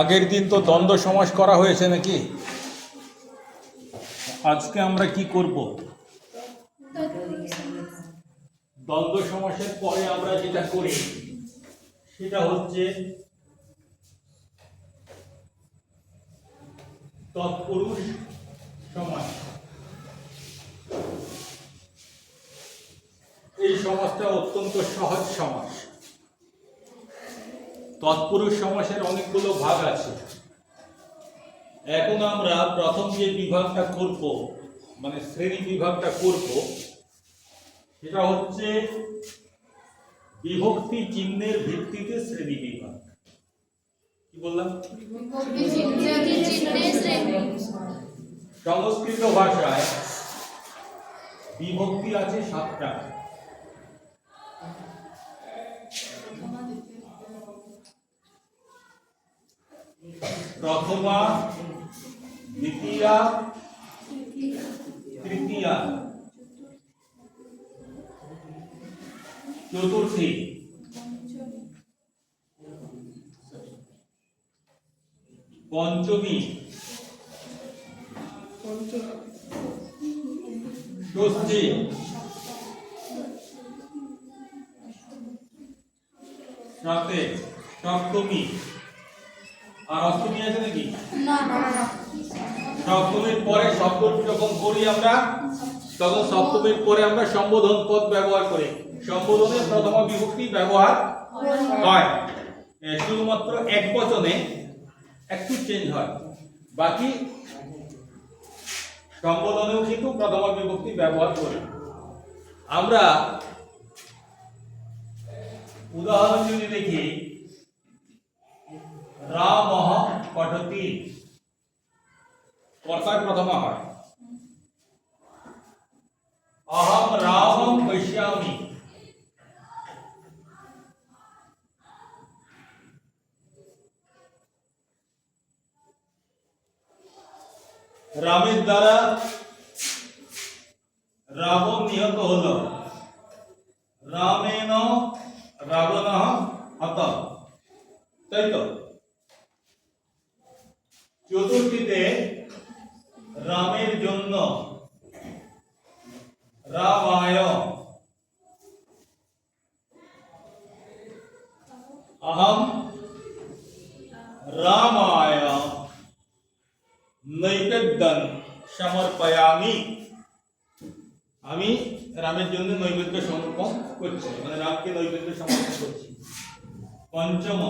আগের দিন তো দ্বন্দ্ব সমাস করা হয়েছে নাকি? আজকে আমরা কি করব? দ্বন্দ্ব সমাসের পরে আমরা যেটা করি সেটা হচ্ছে তৎপুরুষ সমাস। এই সমাসটা অত্যন্ত সহজ সমাস। তৎপুরুষ সমাসের অনেকগুলো ভাগ আছে। এখন আমরা প্রথম যে বিভাগটা করব, মানে শ্রেণী বিভাগটা করব, সেটা হচ্ছে বিভক্তি চিহ্নের ভিত্তিতে শ্রেণী বিভাগ। কি বললাম? সংস্কৃত ভাষায় বিভক্তি আছে 7টা। প্রথমা, দ্বিতীয়া, তৃতীয়া, চতুর্থী, পঞ্চমী, ষষ্ঠী, সাথে সপ্তমী। আর অষ্টমী আছে নাকি? সপ্তমীর পরে শব্দ যখন করি আমরা, তখন সপ্তমীর পরে আমরা সম্বোধন পদ ব্যবহার করি। সম্বোধনে প্রথমা বিভক্তি ব্যবহার হয়, শুধুমাত্র এক বচনে একটু চেঞ্জ হয়, বাকি সম্বোধনেও কিন্তু প্রথমা বিভক্তি ব্যবহার করি। আমরা উদাহরণ যদি দেখি, রামঃ পঠতি, কর্তার প্রথমা হয়। অহম রামং পশ্যামি, রামের দ্বারা রাবণ নিহত হলো, রামেণ রাবণঃ হতঃ। তাই তো? চতুর্থীতে রামের জন্য, রামায়, অহম রামায় নৈবেদ্যং সমর্পয়ামি, আমি রামের জন্য নৈবেদ্য সমর্পণ করছি, মানে রামকে নৈবেদ্য সমর্পণ করছি। পঞ্চম,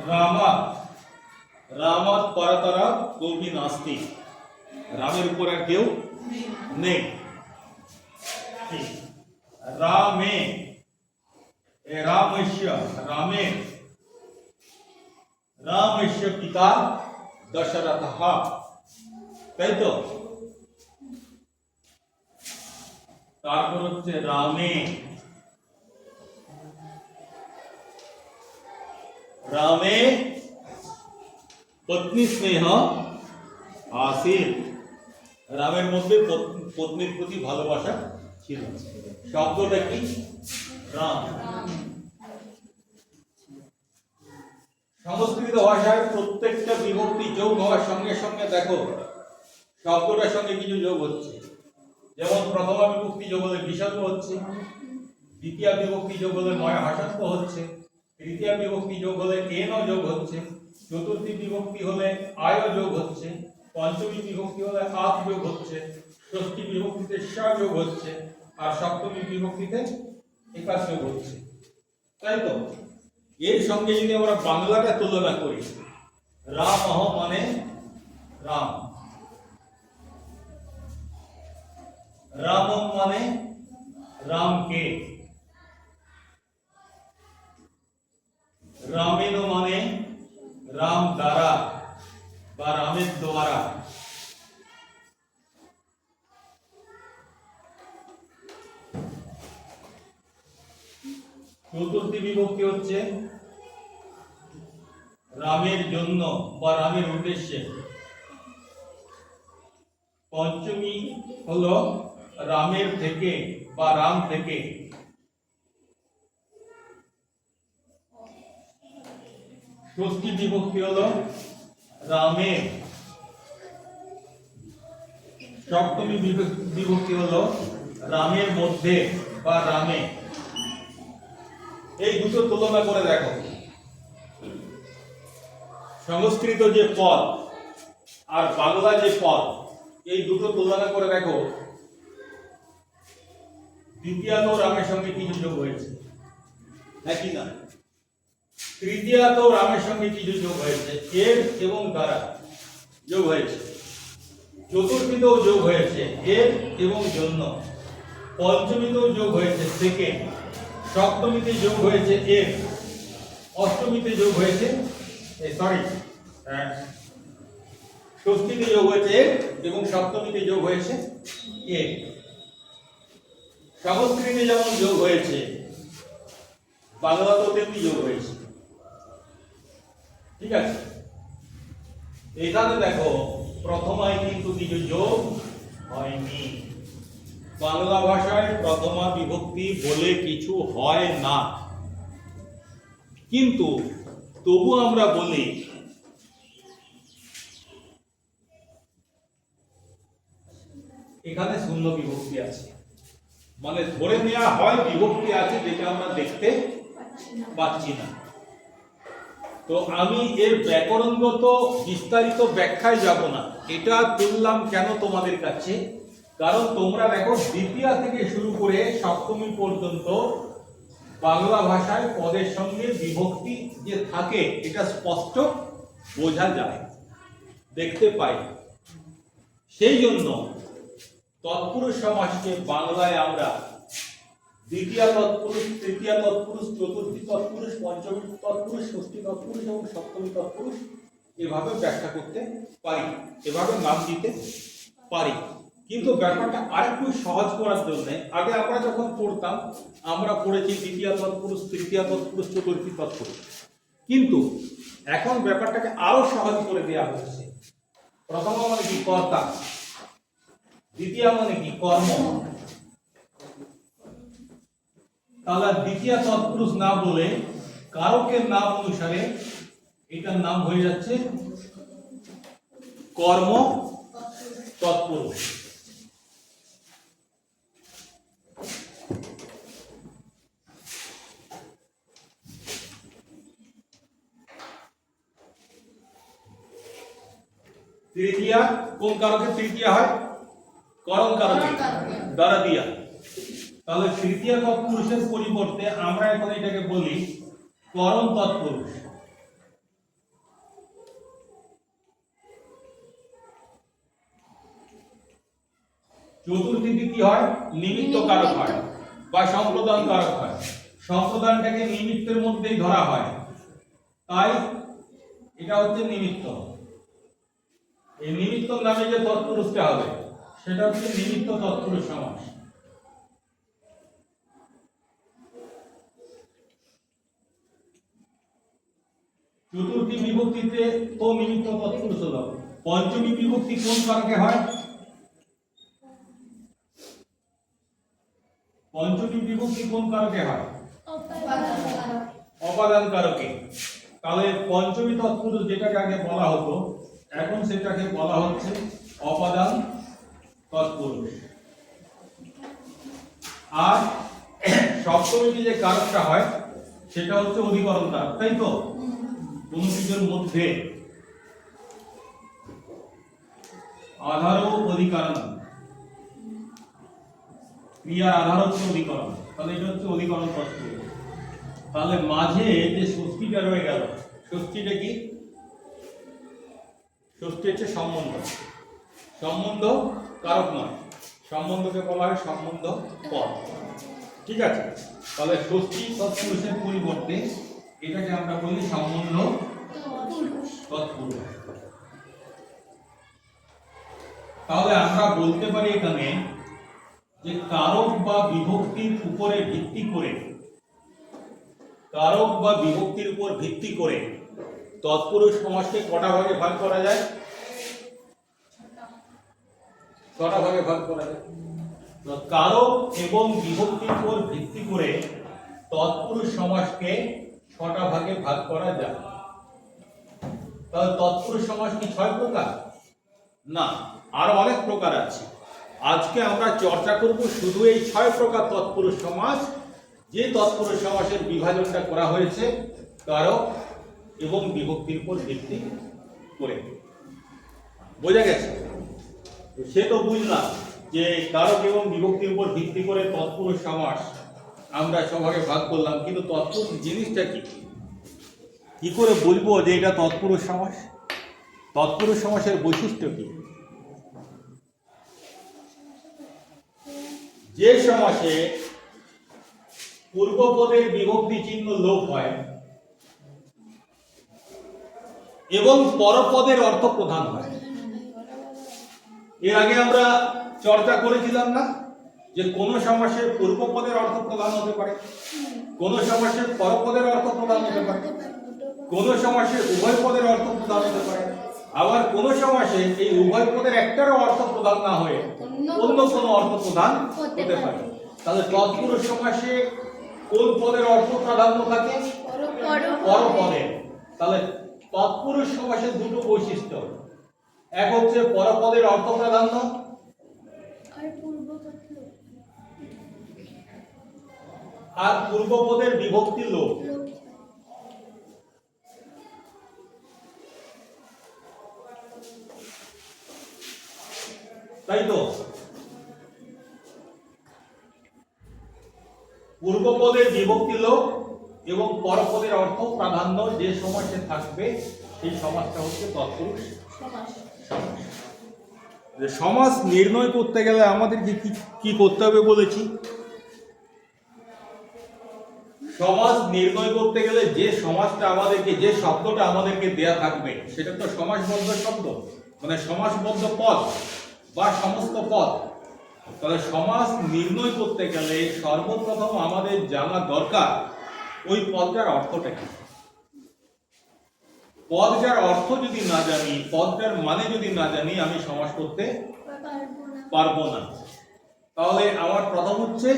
রামাৎ রামাৎ পরতরা কোপি নাস্তি, রামের উপর আর কেউ নেই। রামে, রামস্য, রামের, রামস্য পিতা দশরথঃ। তাই তো? তারপর হচ্ছে রামে, রামে পত্নী স্নেহ আসিত, রামের মধ্যে পত্নীর প্রতি ভালোবাসা ছিল। শব্দটা কি? রাম। সংস্কৃত ভাষায় প্রত্যেকটা বিভক্তি যোগ হওয়ার সঙ্গে সঙ্গে দেখো শব্দটার সঙ্গে কিছু যোগ হচ্ছে। যেমন প্রথমা বিভক্তি যোগ হলে বিসর্গ হচ্ছে, দ্বিতীয় বিভক্তি যোগ হলে ময় হাসত্ব হচ্ছে, তৃতীয় বিভক্তি যোগ হলে এন যোগ হচ্ছে, চতুর্থী বিভক্তি হলে আয় যোগ হচ্ছে, পঞ্চমী বিভক্তি হলে আত যোগ হচ্ছে, ষষ্ঠী বিভক্তিতে স যোগ হচ্ছে, আর সপ্তমী বিভক্তিতে একাস যোগ হচ্ছে। তাই তো? এর সঙ্গে যদি আমরা বাংলাটা তুলনা করি, রামঃ মানে রাম, রামং মানে রামকে, রামেণ মানে রাম দ্বারা বা রামের দ্বারা। চতুর্থী বিভক্তি হচ্ছে রামের জন্য বা রামের উদ্দেশ্যে। পঞ্চমী হলো রামের থেকে বা রাম থেকে। ষষ্ঠী বিভক্তি হলো রামে, সপ্তমী বিভক্তি হলো রামের মধ্যে বা রামে। এই দুটো তুলনা করে দেখো, সংস্কৃত যে পদ আর বাংলা যে পদ, এই দুটো তুলনা করে দেখো দ্বিতীয়াত রামের সঙ্গে কিছু যোগ হয়েছে নাকি না, তৃতীয়াত রামের সঙ্গে কিছু যোগ হয়েছে, এর এবং দ্বারা যোগ হয়েছে, চতুর্থীতেও যোগ হয়েছে এর এবং জন্য, পঞ্চমীতেও যোগ হয়েছে সেকেন্ড, সপ্তমীতে যোগ হয়েছে এর, অষ্টমীতে যোগ হয়েছে ষষ্ঠীতে যোগ হয়েছে এর এবং সপ্তমীতে যোগ হয়েছে এর। সংস্কৃতে যেমন যোগ হয়েছে বাংলাতেও তেমনি যোগ হয়েছে। ঠিক আছে, এখানে দেখো প্রথমায় কিন্তু কিছু যোগ হয়নি। বাংলা ভাষায় প্রথমা বিভক্তি বলে কিছু হয় না, কিন্তু তবু আমরা বলি এখানে শূন্য বিভক্তি আছে, মানে ধরে নেওয়া হয় বিভক্তি আছে যেটা আমরা দেখতে পাচ্ছি না। তো আমি এর ব্যাকরণগত বিস্তারিত ব্যাখ্যায় যাব না, এটা তুললাম কেন তোমাদের কাছে, কারণ তোমরা দেখো দ্বিতীয়া থেকে শুরু করে সপ্তমী পর্যন্ত বাংলা ভাষায় পদের সঙ্গে বিভক্তি যে থাকে এটা স্পষ্ট বোঝা যায়, দেখতে পাই। সেই জন্য তৎপুরুষ সমাসকে বাংলায় আমরা দ্বিতীয় তৎপুরুষ, তৃতীয় তৎপুরুষ, চতুর্থী তৎপুরুষ, পঞ্চমী তৎপুরুষ, ষষ্ঠী তৎপুরুষ এবং সপ্তমী তৎপুরুষ এভাবে ব্যাখ্যা করতে পারি, এভাবে নাম দিতে পারি। কিন্তু ব্যাপারটা আরেকটু সহজ করার জন্য আগে আমরা যখন পড়তাম আমরা পড়েছি দ্বিতীয় তৎপুরুষ, তৃতীয় তৎপুরুষ, চতুর্থী তৎপুরুষ, কিন্তু এখন ব্যাপারটাকে আরো সহজ করে দেওয়া হচ্ছে। প্রথম মানে কি কর্তা, দ্বিতীয় মানে কি কর্ম, তাহলে দ্বিতীয় তৎপুরুষ না বলে কারকের নাম অনুসারে এটার নাম হয়ে যাচ্ছে কর্ম তৎপুরুষ। তৃতীয়া কোন কারকে তৃতীয়া হয়? করণ কারকে দ্বারা দিয়া। তাহলে তৃতীয় তৎপুরুষের পরিবর্তে আমরা এখন এটাকে বলি করণ তৎপুরুষ। চতুর্থীতে কি হয়? নিমিত্ত কারক হয় বা সম্প্রদান কারক হয়। সম্প্রদানটাকে নিমিত্তের মধ্যেই ধরা হয়, তাই এটা হচ্ছে নিমিত্ত। এই নিমিত্ত নামে যে তৎপুরুষটা হবে সেটা হচ্ছে নিমিত্ত তৎপুরুষ সমাস। চতুর্থী বিভক্তিতে তো নিমিত্ত তৎপুরুষ হলো। পঞ্চমী বিভক্তি কোন কারকে হয়? পঞ্চমী বিভক্তি কোন কারকে হয়? অপাদান কারকে। তাহলে পঞ্চমী তৎপুরুষ যেটাকে আগে বলা হতো এখন সেটাকে বলা হচ্ছে অপাদান তৎপুরুষ। আর সপ্তমীতে যে কারকটা হয় সেটা হচ্ছে অধিকরণ কারক, তাই তো? কোন কিছুর মধ্যে আধার ও অধিকরণ, ক্রিয়ার আধার হচ্ছে অধিকরণ, তাহলে এটা হচ্ছে অধিকরণ তৎপুরুষ। তাহলে মাঝে যে ষষ্ঠীটা রয়ে গেল, ষষ্ঠীটা কি? ষষ্ঠী হচ্ছে সম্বন্ধ। সম্বন্ধ কারক নয়, সম্বন্ধকে বলা হয় সম্বন্ধ পদ। ঠিক আছে, তাহলে ষষ্ঠী তৎপুরুষের পরিবর্তে এটাকে আমরা বলি সম্বন্ধ তৎপুরুষ। তাহলে আমরা বলতে পারি এখানে যে কারক বা বিভক্তির উপরে ভিত্তি করে, কারক বা বিভক্তির উপর ভিত্তি করে তৎপুরুষ সমাসকে কটা ভাগে ভাগ করা যায়? ছটা ভাগে ভাগ করা যায়। কারক এবং বিভক্তির উপর ভিত্তি করে তৎপুরুষ সমাসকে ছটা ভাগে ভাগ করা যায়। তাহলে তৎপুরুষ সমাস কি 6 প্রকার? না, আরো অনেক প্রকার আছে। আজকে আমরা চর্চা করব শুধু এই 6 প্রকার তৎপুরুষ সমাস, যে তৎপুরুষ সমাসের বিভাজনটা করা হয়েছে কারক এবং বিভক্তির উপর ভিত্তি করে। বোঝা গেছে? সে তো বুঝলাম যে কারক এবং বিভক্তির উপর ভিত্তি করে তৎপুরুষ সমাস আমরা সভাগে ভাগ করলাম, কিন্তু তৎপুরুষ জিনিসটা কি করে বলবো যে এটা তৎপুরুষ সমাস? তৎপুরুষ সমাসের বৈশিষ্ট্য কি? যে সমাসে পূর্বপদের বিভক্তি চিহ্ন লোপ হয় এবং পরপদের অর্থ প্রধান হয়। এর আগে আমরা চর্চা করেছিলাম না যে কোন সমাসে পূর্বপদের অর্থ প্রধান হতে পারে, কোন সমাসে পরপদের অর্থ প্রধান হতে পারে, কোন সমাসে উভয় পদের অর্থ প্রধান হতে পারে, আবার কোন সমাসে এই উভয় পদের একটারও অর্থ প্রধান না হয়ে অন্য কোন অর্থ প্রধান হতে পারে। তাহলে তৎপুরুষ সমাসে কোন পদের অর্থ প্রাধান্য থাকে? পরপদের। তাহলে তৎপুরুষ সমাসের দুটো বৈশিষ্ট্য, এক হচ্ছে পরপদের অর্থ প্রাধান্য আর পূর্বপদের বিভক্তি লোপ। তাই তো পূর্বপদের বিভক্তি লোপ এবং পরপদের অর্থ প্রাধান্য যে সমাসে থাকবে সেই সমাসটা হচ্ছে তৎপুরুষ সমাস। সমাস নির্ণয় করতে গেলে আমাদেরকে কি করতে হবে বলেছি? সমাস নির্ণয় করতে গেলে যে সমাসটা আমাদেরকে, যে শব্দটা আমাদেরকে দেয়া থাকবে সেটা তো সমাসবদ্ধ শব্দ, মানে সমাসবদ্ধ পদ বা সমস্ত পদ। তাহলে সমাস নির্ণয় করতে গেলে সর্বপ্রথম আমাদের জানা দরকার ওই পদটার অর্থটা কি। পদটার অর্থ যদি না জানি, পদটার মানে যদি না জানি, আমি সমাস করতে পারবো না। তাহলে আমার প্রথম হচ্ছে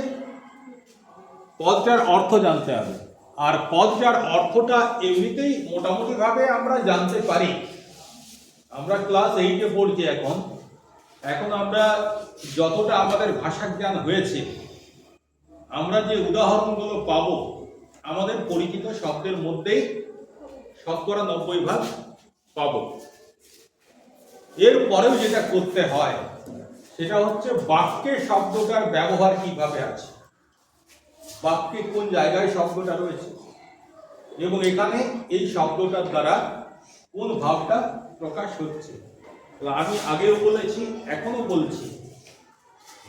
পদটার অর্থ জানতে হবে। আর পদটার অর্থটা এমনিতেই মোটামুটি ভাবে আমরা জানতে পারি। আমরা ক্লাস 8-এ পড়ছি এখন আমরা যতটা আমাদের ভাষা জ্ঞান হয়েছে, আমরা যে উদাহরণগুলো পাবো আমাদের পরিচিত শব্দের মধ্যেই 90% পাবো। এর পরেও যেটা করতে হয় সেটা হচ্ছে বাক্যে শব্দটার ব্যবহার কিভাবে আছে, বাক্যে কোন জায়গায় শব্দটা রয়েছে এবং এখানে এই শব্দটার দ্বারা কোন ভাবটা প্রকাশ হচ্ছে। আমি আগেও বলেছি, এখনো বলছি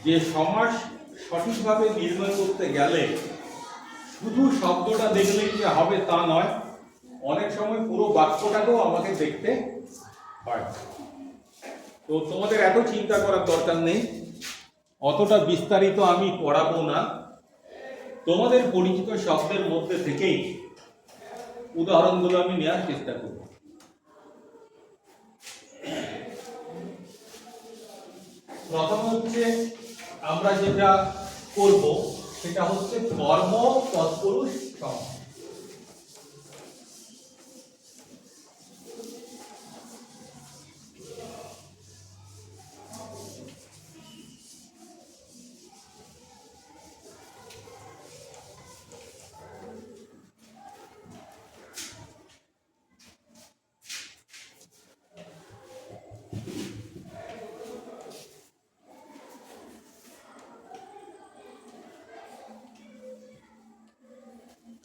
যে সমাস সঠিকভাবে নির্ণয় করতে গেলে শুধু শব্দটা দেখলেই যে হবে তা নয়, অনেক সময় পুরো বাক্যটাকেও আমাকে দেখতে হয়। তো তোমাদের এত চিন্তা করার দরকার নেই, অতটা বিস্তারিত আমি পড়াবো না। তোমাদের পরিচিত শব্দের মধ্যে থেকেই উদাহরণগুলো আমি নেওয়ার চেষ্টা করব। প্রথম হচ্ছে আমরা যেটা করব সেটা হচ্ছে কর্ম তৎপুরুষ সমাস।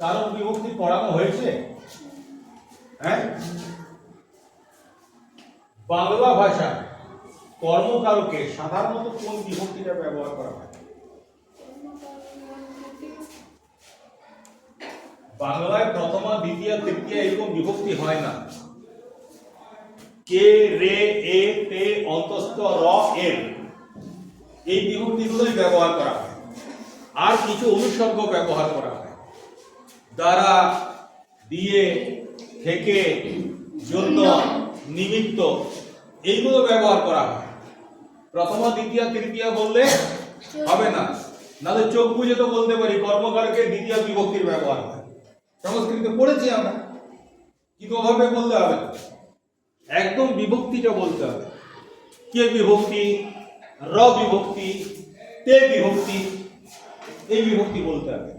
কারণ বিভক্তি পড়ানো হয়েছে? হ্যাঁ, বাংলা ভাষা কর্মকারকে সাধারণত কোন বিভক্তিটা ব্যবহার করা হয়? বাংলায় প্রথমা, দ্বিতীয়া, তৃতীয়া এরকম বিভক্তি হয় না। কে, রে, এ, তে, অন্তস্থ, র, এর এই বিভক্তিগুলোই ব্যবহার করা হয়। আর কিছু অনুসর্গ ব্যবহার করা হয়, দ্বারা, দিয়ে, থেকে, জন্য, নিমিত্ত এইগুলো ব্যবহার করা হয়। প্রথমা, দ্বিতীয়া, তৃতীয়া বললে হবে না, নাহলে চোখ বুঝে তো বলতে পারি কর্মকারকে দ্বিতীয় বিভক্তির ব্যবহার হয়। সংস্কৃতে পড়েছি আমরা, কিন্তু ওভাবে বললে হবে না। একদম বিভক্তিটা বলতে হবে। কে বিভক্তি, র বিভক্তি, তে বিভক্তি, এই বিভক্তি বলতে হবে।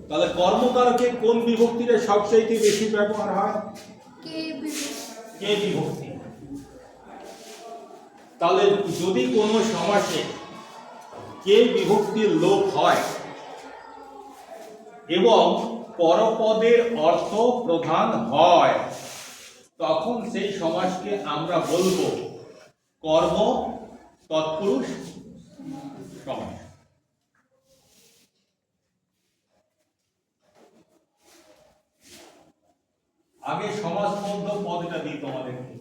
তাহলে কর্মকারকে কোন বিভক্তিটা সবচাইতে বেশি ব্যবহার হয়? কে বিভক্তি। তাহলে যদি কোনো সমাসে কে বিভক্তির লোপ হয় এবং পরপদের অর্থ প্রধান হয়, তখন সেই সমাসকে আমরা বলবো কর্ম তৎপুরুষ সমাস। আগে সমাসবদ্ধ পদটা দিই তোমাদেরকে।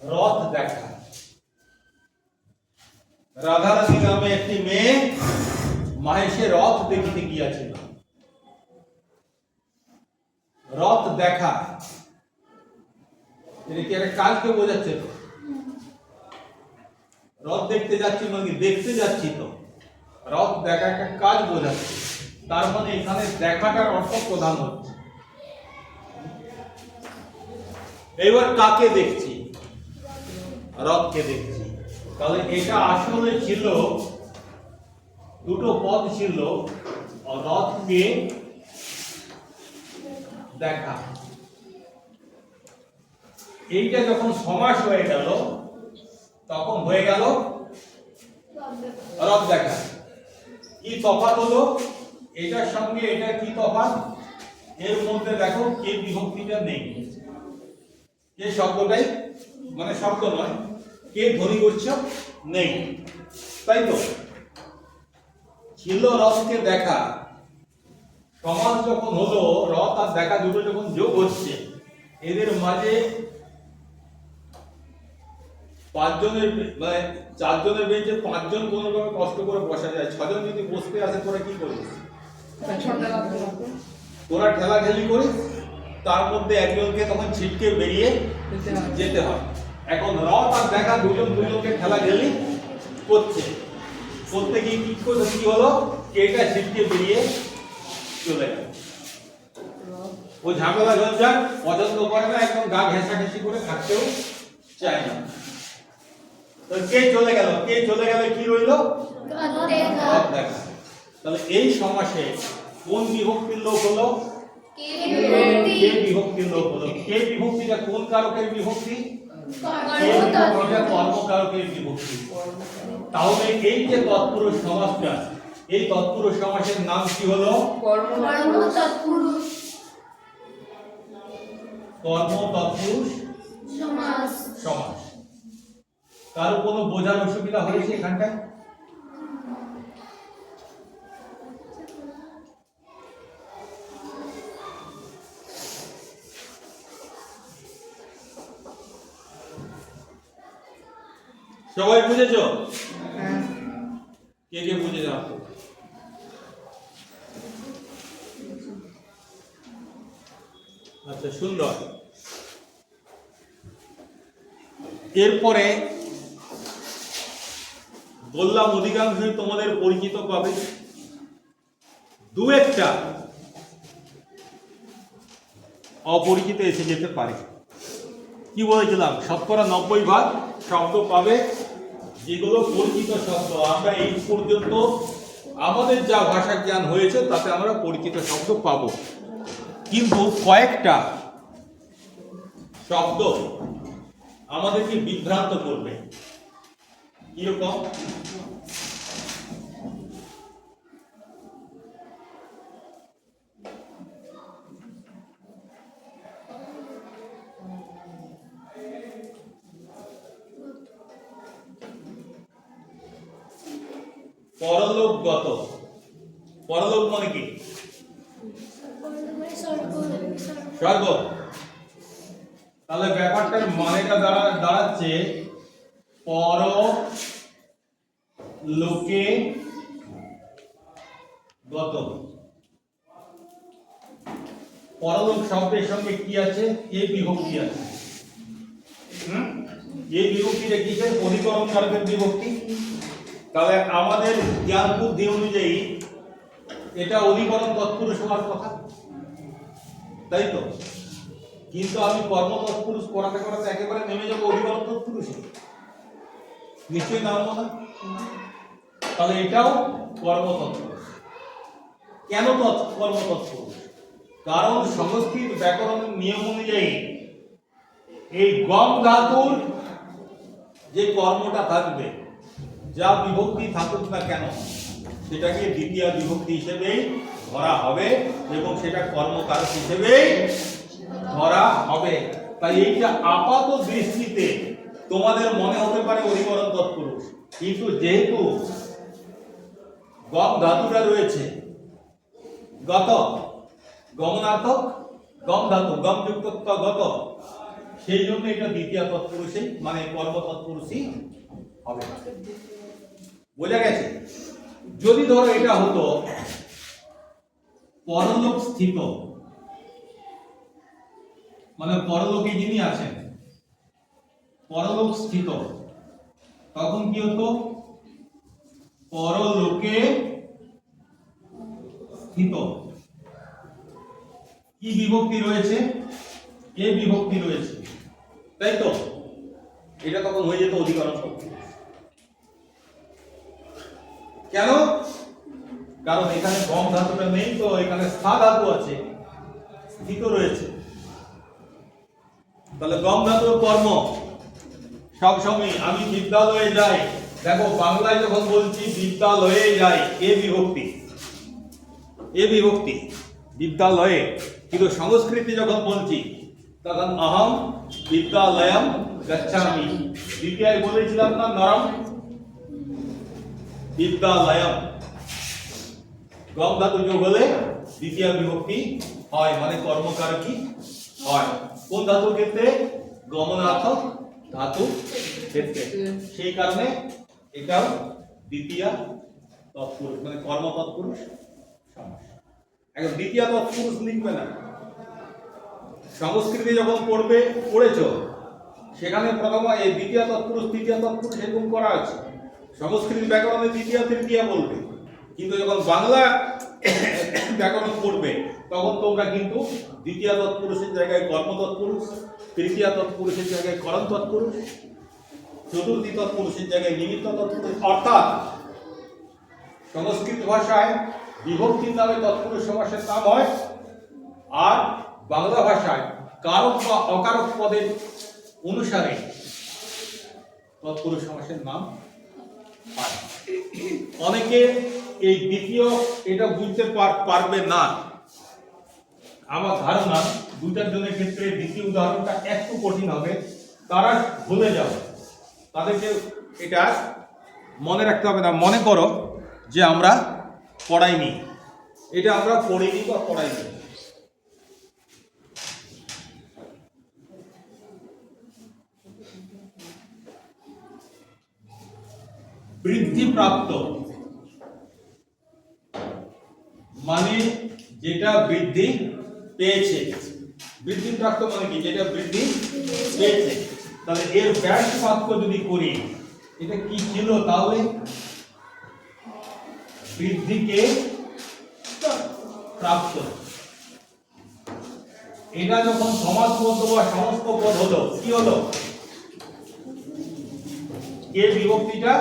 রথ দেখা। রাধারানী নামে একটি মেয়ে মাহেশে রথ দেখিতে গিয়াছিল। রথ দেখা এটা কি একটা কাজকে বোঝাচ্ছে? তো রথ দেখতে যাচ্ছি মানে দেখতে যাচ্ছি, তো রথ দেখা একটা কাজ বোঝাচ্ছে। তার মানে এখানে দেখাটার অর্থ প্রধান হচ্ছে। এবার কাকে দেখছি? রথকে দেখছি। তাহলে এটা আসলে ছিল দুটো পদ ছিল, রথকে দেখা। এইটা যখন সমাস হয়ে গেল তখন হয়ে গেল রথ দেখা। কি তফাৎ হলো এটার সঙ্গে এটা? কি তফাৎ? এর মধ্যে দেখো কে বিভক্তিটা নেই। কে শব্দটাই, মানে শব্দ নয়, কে ধ্বনিগুচ্ছ নেই, তাই তো? ছিল রথকে দেখা। সমাস যখন হলো, রথ আর দেখা দুটো যখন যোগ হচ্ছে, এদের মাঝে পাঁচজনের মানে চারজনের বেঞ্চে পাঁচজন কোনোভাবে কষ্ট করে বসা যায়, ছজন যদি বসতে আসে তোরা কি করিস? তোরা ঠেলাঠেলি করিস, তার মধ্যে একজনকে তখন ছিটকে বেরিয়ে যেতে হয়। এখন রথ আর দেখা দুজনকে ঠেলাঠেলি করছে, করতে গিয়ে কি হলো? এটা ছিটকে বেরিয়ে চলে গেল। ও ঝামেলা ঝঞ্ঝাট পছন্দ করে না, একদম গা ঘেঁষাঘেঁষি করে থাকতেও চায় না। তো কে চলে গেল? কে চলে গেলে কি রইল? রথ দেখা। তাহলে এই সমাসে কোন বিভক্তির লোপ হলো? কে বিভক্তির লোপ হলো। কে বিভক্তিটা কোন কারকের বিভক্তি? কর্মকারকের বিভক্তি। তাহলে এই যে তৎপুরুষ সমাসটা, এই তৎপুরুষ সমাসের নাম কি হলো? কর্ম তৎপুরুষ সমাস। কারো কোনো বোঝার অসুবিধা হয়েছে এখানটায়? সবাই বুঝেছো? কে কে বুঝে যাও? আচ্ছা, সুন্দর। এরপরে বললাম অধিকাংশই তোমাদের পরিচিত পাবে, দু একটা অপরিচিত এসে যেতে পারে। কি বলেছিলাম? 90% শব্দ পাবে যেগুলো পরিচিত শব্দ। আমরা এই পর্যন্ত আমাদের যা ভাষা জ্ঞান হয়েছে তাতে আমরা পরিচিত শব্দ পাবো, কিন্তু কয়েকটা শব্দ আমাদেরকে বিভ্রান্ত করবে। কিরকম? পরলোকগত। পরলোক মানে কি? স্বর্গ। তাহলে ব্যাপারটার মানেটা দাঁড়াচ্ছে পর লোকে গত। পরলোক শব্দের সঙ্গে কি আছে? কে বিভক্তি আছে। এই বিভক্তিটা কিসের? অধিকরণ কারকের বিভক্তি। তাহলে আমাদের জ্ঞান বুদ্ধি অনুযায়ী এটা অধিকরণ তৎপুরুষ হওয়ার কথা, তাই তো? কিন্তু আমি কর্ম তৎপুরুষ করাতে করাতে একেবারে নেমে যাবো অধিকরণ তৎপুরুষে, নিশ্চয়ই নামবো না। তাহলে এটাও কর্ম তৎপুরুষ। কেন কর্ম তৎপুরুষ? কারণ সংস্কৃত ব্যাকরণের নিয়ম অনুযায়ী এই গম ধাতুর যে কর্মটা থাকবে, যা বিভক্তি থাকুক না কেন, সেটাকে দ্বিতীয় বিভক্তি হিসেবেই ধরা হবে এবং সেটা কর্মকারক হিসেবেই ধরা হবে। তাই এইটা আপাত দৃষ্টিতে তোমাদের মনে হতে পারে অধিকরণ তৎপুরুষ, কিন্তু যেহেতু গম ধাতুটা রয়েছে, গত গমনার্থক গম ধাতু, গম যুক্ত গত, সেই জন্য এটা দ্বিতীয় তৎপুরুষই মানে কর্ম তৎপুরুষই হবে। বোঝা গেছে? যদি ধরো এটা হতো পরলোক স্থিত, মানে পরলোকে যিনি আছেন, পরলোক স্থিত, তখন কি হতো? পরলোকে স্থিত কি বিভক্তি রয়েছে? এ বিভক্তি রয়েছে, তাই তো? এটা তখন হয়ে যেত অধিকরণ তৎপুরুষ। কেন? কারণ এখানে গম ধাতুটা নেই, তো এখানে স্থা ধাতু আছে, স্থিত রয়েছে। তাহলে গম ধাতুর কর্ম সবসময় আমি বিদ্যালয়ে যাই, দেখো বাংলায় যখন বলছি বিদ্যালয়ে যাই, এ বিভক্তি, এ বিভক্তি বিদ্যালয়ে, কিন্তু সংস্কৃতি যখন বলছি তখন অহম বিদ্যালয়ম গচ্ছামি। দ্বিতীয় বলেছিলাম না, নরম বিদ্যালয়ম, গম ধাতু যোগ হলে দ্বিতীয় বিভক্তি হয়, মানে কর্মকারকই হয়। কোন ধাতুর ক্ষেত্রে? গমনার্থক ধাতু ক্ষেত্রে। সেই কারণে এটাও দ্বিতীয় তৎপুরুষ, মানে কর্ম তৎপুরুষ সমাস। এখন দ্বিতীয় তৎপুরুষ লিখবে না। সংস্কৃতি যখন পড়েছো, সেখানে প্রথমে এই দ্বিতীয় তৎপুরুষ তৃতীয় তৎপুরুষ এরকম করা আছে। সংস্কৃত ব্যাকরণে দ্বিতীয় তৃতীয় বলবে, কিন্তু যখন বাংলা ব্যাকরণ পড়বে তখন তোমরা কিন্তু দ্বিতীয় তৎপুরুষের জায়গায় কর্ম তৎপুরুষ, তৃতীয় তৎপুরুষের জায়গায় করণ তৎপুরুষ, চতুর্থী তৎপুরুষের জায়গায় নিমিত্ত তৎপুরুষ। অর্থাৎ সংস্কৃত ভাষায় বিভক্তির নামে তৎপুরুষ সমাসের নাম হয়, আর বাংলা ভাষায় কারক বা অকারক পদের অনুসারে তৎপুরুষ সমাসের নাম হয়। অনেকে এই দ্বিতীয় এটা বুঝতে পারবে না। আমার ধারণা দুটার জনের ক্ষেত্রে দ্বিতীয় উদাহরণটা একটু কঠিন হবে, তারা ভুলে যাবে, তাদেরকে এটা মনে রাখতে হবে না। মনে করো যে আমরা পড়াইনি, এটা আমরা পড়িনি বা পড়াইনি। বৃদ্ধিপ্রাপ্ত মানে যেটা বৃদ্ধি পেয়েছে, বৃদ্ধিপ্রাপ্ত মানে কি? যেটা বৃদ্ধি পেয়েছে। তাহলে এর ব্যাস বাক্য যদি করি, এটা কি ছিল? তাহলে বৃদ্ধিকে প্রাপ্ত। এটা যখন সমাসবদ্ধ বা সমস্ত পদ হলো, কি হলো? কে বিভক্তিটা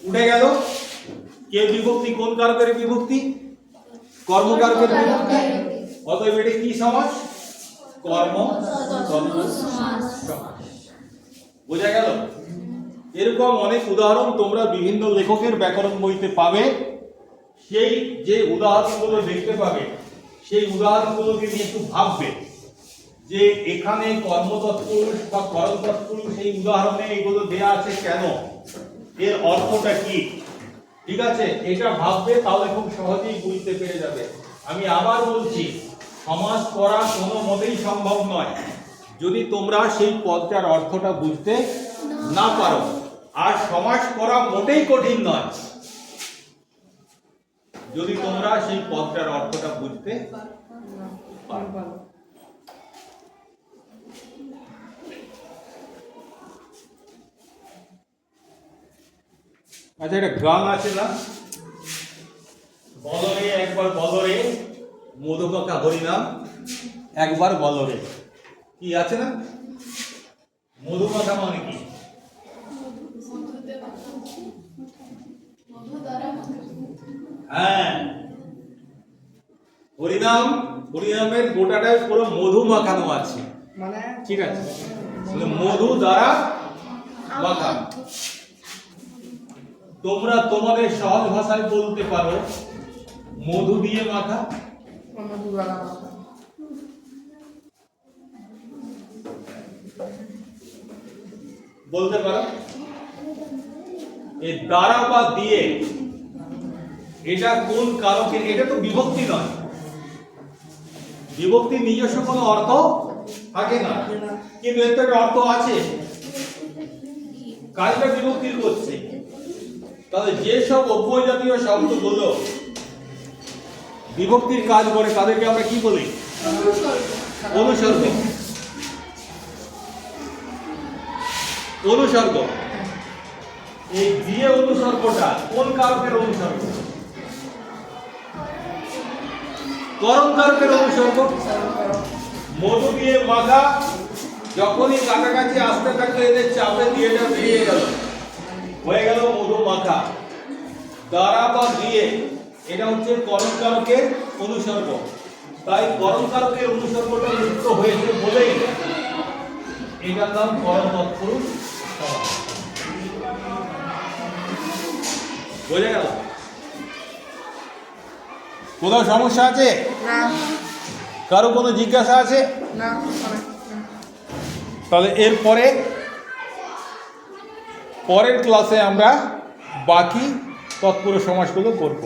উঠে গেল। কে বিভক্তি কোন কারকের বিভক্তি? কর্মকারকের বিভক্তি। অতএব এটা কি সমাস? কর্ম তৎপুরুষ সমাস। বোঝা গেল? এরকম অনেক উদাহরণ তোমরা বিভিন্ন লেখকের ব্যাকরণ বইতে পাবে। সেই যে উদাহরণগুলো দেখতে পাবে, সেই উদাহরণগুলোকে নিয়ে একটু ভাববে যে এখানে কর্ম তৎপুরুষ বা করণ তৎপুরুষ এই উদাহরণে এগুলো দেয়া আছে কেন, এর অর্থটা কি। ঠিক আছে, এটা ভাববে, তাহলে খুব সহজেই বুঝতে পেরে যাবে। আমি আবার বলছি, সমাস করা কোনো মতেই সম্ভব নয় যদি তোমরা সেই পদটার অর্থটা বুঝতে না পারো। আর সমাস করা মোটেই কঠিন নয় যদি তোমরা সেই পদটার অর্থটা বুঝতে পারো। আচ্ছা, একটা গান আছে না, মধুমাখা হরিনাম একবার বলো রে। কি আছে না? মধুমাখা মানে কি? হ্যাঁ, হরিনাম, হরিনামের গোটাটাই পুরো মধু মাখানো আছে, মানে ঠিক আছে? মধু দ্বারা মাখা। তোমরা তোমাদের সহজ ভাষায় বলতে পারো মধু দিয়ে মাখা, মধুবালা বলতে পারো। এই দ্বারা বা দিয়ে, এটা কোন কারকের? এটা তো বিভক্তি নয়, বিভক্তির নিজস্ব কোনো অর্থ থাকে না, কিন্তু এর তো একটা অর্থ আছে, কাজটা বিভক্তির করছে। তাহলে যেসব অব্যয় জাতীয় শব্দগুলো বিভক্তির কাজ করে তাদেরকে আমরা কি বলি? অনুসর্গ। অনুসর্গ। এই দিয়ে অনুসর্গটা কোন কারকের অনুসর্গ? করণ কারকের অনুসর্গ। মধু দিয়ে মাখা, যখনই কাছাকাছি আসতে থাকলে এদের চাপে দিয়েটা বেরিয়ে গেল, হয়ে গেল মধু মাখা। দ্বারা বা দিয়ে, এটা হচ্ছে করণ কারকের অনুসর্গ। তাই করণ কারকের অনুসর্গটা যুক্ত হয়েছে বলেই এটার নাম করণ তৎপুরুষ সমাস। বোঝা গেল? কোথাও সমস্যা আছে? না কারো কোনো জিজ্ঞাসা আছে? না তাহলে এরপরে পরের ক্লাসে আমরা বাকি তৎপুরুষ সমাসগুলো করব।